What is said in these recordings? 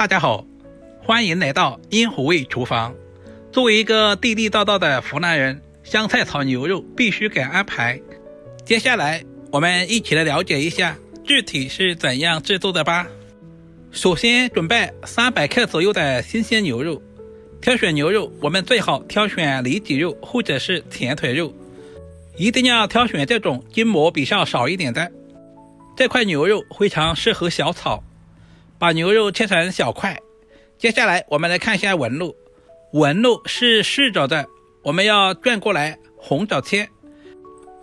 大家好，欢迎来到阴虎味厨房。作为一个地地道道的湖南人，香菜炒牛肉必须给安排。接下来我们一起来了解一下具体是怎样制作的吧。首先准备300克左右的新鲜牛肉。挑选牛肉，我们最好挑选里脊肉或者是前腿肉，一定要挑选这种筋膜比较少一点的。这块牛肉非常适合小炒，把牛肉切成小块。接下来我们来看一下纹路，纹路是竖着的，我们要转过来横着切，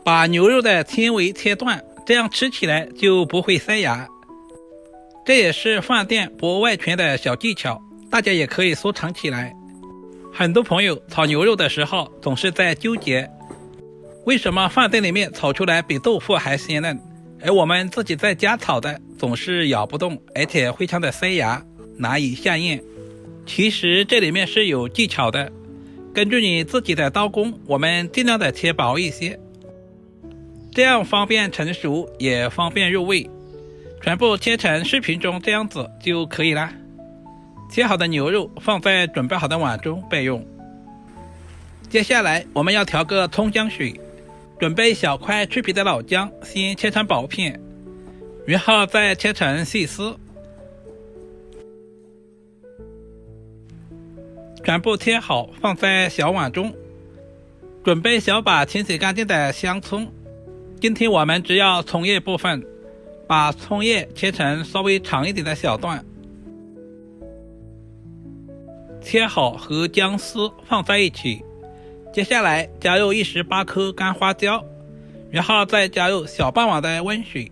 把牛肉的纤维切断，这样吃起来就不会塞牙。这也是饭店博外权的小技巧，大家也可以收藏起来。很多朋友炒牛肉的时候总是在纠结，为什么饭店里面炒出来比豆腐还鲜嫩，而我们自己在家炒的总是咬不动，而且非常的塞牙，难以下咽。其实这里面是有技巧的，根据你自己的刀工，我们尽量的切薄一些，这样方便成熟也方便入味。全部切成视频中这样子就可以啦。切好的牛肉放在准备好的碗中备用。接下来我们要调个葱姜水，准备小块去皮的老姜，先切成薄片，然后再切成细丝，全部切好放在小碗中。准备小把清洗干净的香葱，今天我们只要葱叶部分，把葱叶切成稍微长一点的小段，切好和姜丝放在一起。接下来加入18颗干花椒，然后再加入小半碗的温水，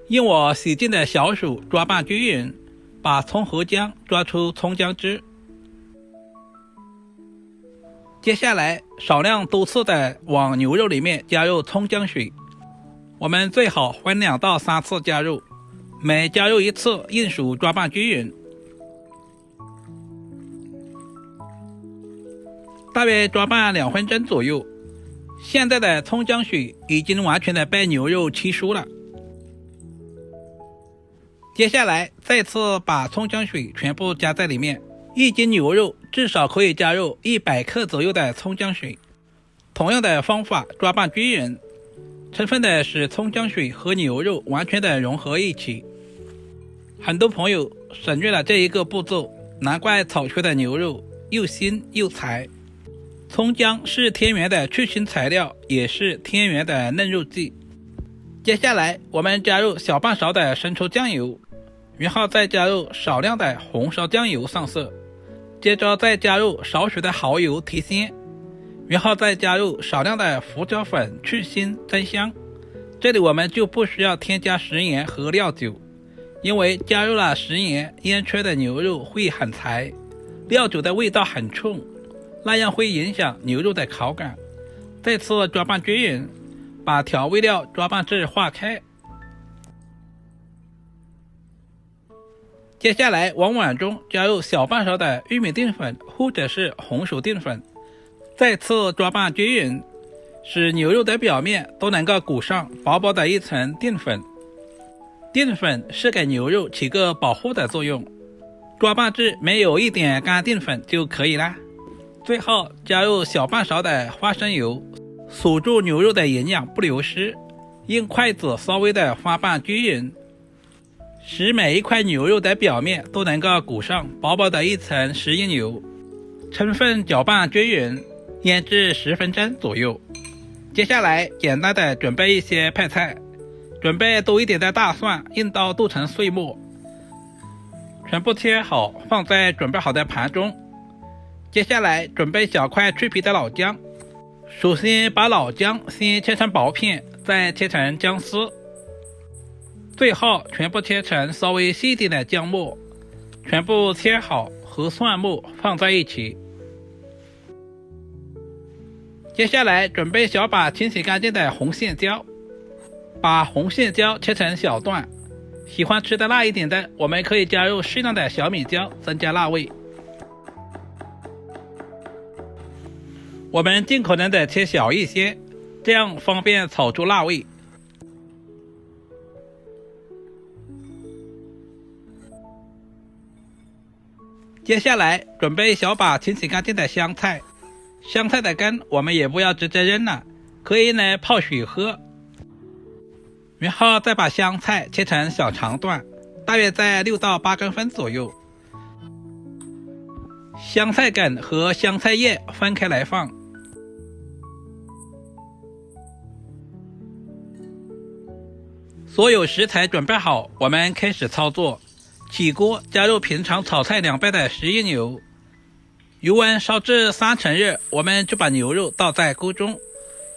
用我洗净的小手抓拌均匀，把葱和姜抓出葱姜汁。接下来少量多次的往牛肉里面加入葱姜水，我们最好分2到3次加入，每加入1次用手抓拌均匀。大约抓拌2分钟左右，现在的葱姜水已经完全的被牛肉吸收了。接下来再次把葱姜水全部加在里面，1斤牛肉至少可以加入100克左右的葱姜水。同样的方法抓拌均匀，充分的使葱姜水和牛肉完全的融合一起。很多朋友省略了这一个步骤，难怪炒出的牛肉又腥又柴。葱姜是天然的去腥材料，也是天然的嫩肉剂。接下来我们加入小半勺的生抽酱油，然后再加入少量的红烧酱油上色，接着再加入少许的蚝油提鲜，然后再加入少量的胡椒粉去腥增香。这里我们就不需要添加食盐和料酒，因为加入了食盐，腌出的牛肉会很柴，料酒的味道很冲，那样会影响牛肉的口感。再次抓拌均匀，把调味料抓拌至化开。接下来往碗中加入小半勺的玉米淀粉或者是红薯淀粉，再次抓拌均匀，使牛肉的表面都能够裹上薄薄的一层淀粉。淀粉是给牛肉起个保护的作用，抓拌至没有一点干淀粉就可以啦。最后加入小半勺的花生油，锁住牛肉的营养不流失，用筷子稍微的翻拌均匀，使每一块牛肉的表面都能够裹上薄薄的一层食用油，充分搅拌均匀，腌制10分钟左右。接下来简单的准备一些配菜，准备多一点的大蒜，用刀剁成碎末，全部切好放在准备好的盘中。接下来准备小块去皮的老姜，首先把老姜先切成薄片，再切成姜丝，最后全部切成稍微细一点的姜末，全部切好和蒜末放在一起。接下来准备小把清洗干净的红线椒，把红线椒切成小段，喜欢吃的辣一点的，我们可以加入适量的小米椒增加辣味。我们尽可能的切小一些，这样方便炒出辣味。接下来准备小把清洗干净的香菜，香菜的根我们也不要直接扔了，可以呢泡水喝。然后再把香菜切成小长段，大约在6到8公分左右。香菜梗和香菜叶分开来放。所有食材准备好，我们开始操作。起锅，加入平常炒菜2倍的食用油，油温烧至3成热，我们就把牛肉倒在锅中，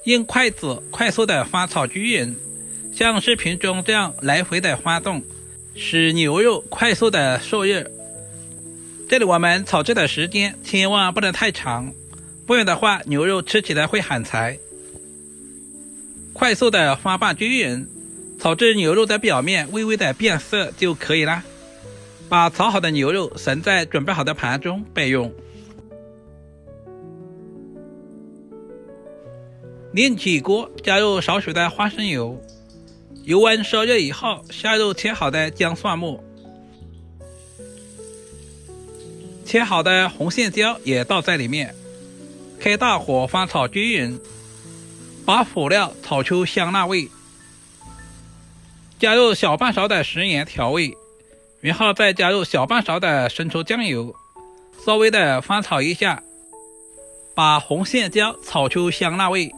用筷子快速的翻炒均匀，像视频中这样来回的翻动，使牛肉快速的受热。这里我们炒制的时间千万不能太长，不然的话牛肉吃起来会很柴。快速的翻拌均匀，炒至牛肉的表面微微的变色就可以了。把炒好的牛肉盛在准备好的盘中备用。另起锅，加入少许的花生油，油温烧热以后，下入切好的姜蒜末，切好的红线椒也倒在里面，开大火翻炒均匀，把辅料炒出香辣味，加入小半勺的食盐调味，然后再加入小半勺的生抽酱油，稍微的翻炒一下，把红线椒炒出香辣味。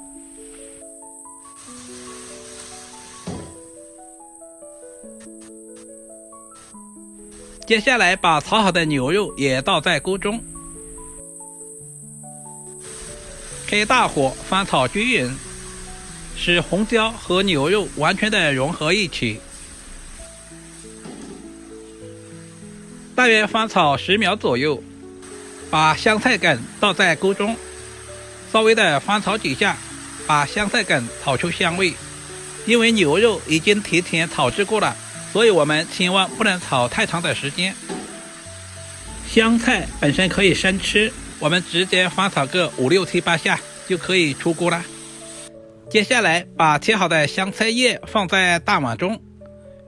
接下来把炒好的牛肉也倒在锅中，开大火翻炒均匀，使红椒和牛肉完全的融合一起。大约翻炒10秒左右，把香菜梗倒在锅中，稍微的翻炒几下，把香菜梗炒出香味。因为牛肉已经提前炒制过了，所以我们千万不能炒太长的时间。香菜本身可以生吃，我们直接翻炒个5、6、7、8下就可以出锅了。接下来把切好的香菜叶放在大碗中，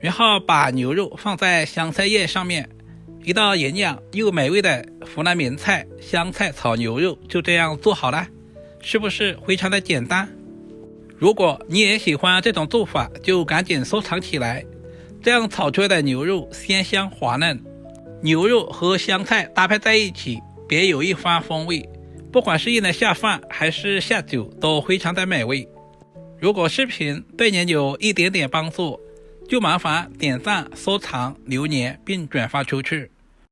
然后把牛肉放在香菜叶上面，一道营养又美味的湖南名菜香菜炒牛肉就这样做好了，是不是非常的简单？如果你也喜欢这种做法，就赶紧收藏起来，这样炒出来的牛肉鲜香滑嫩，牛肉和香菜搭配在一起，别有一番风味，不管是用来下饭还是下酒都非常的美味。如果视频对您有一点点帮助，就麻烦点赞、收藏、留言并转发出去。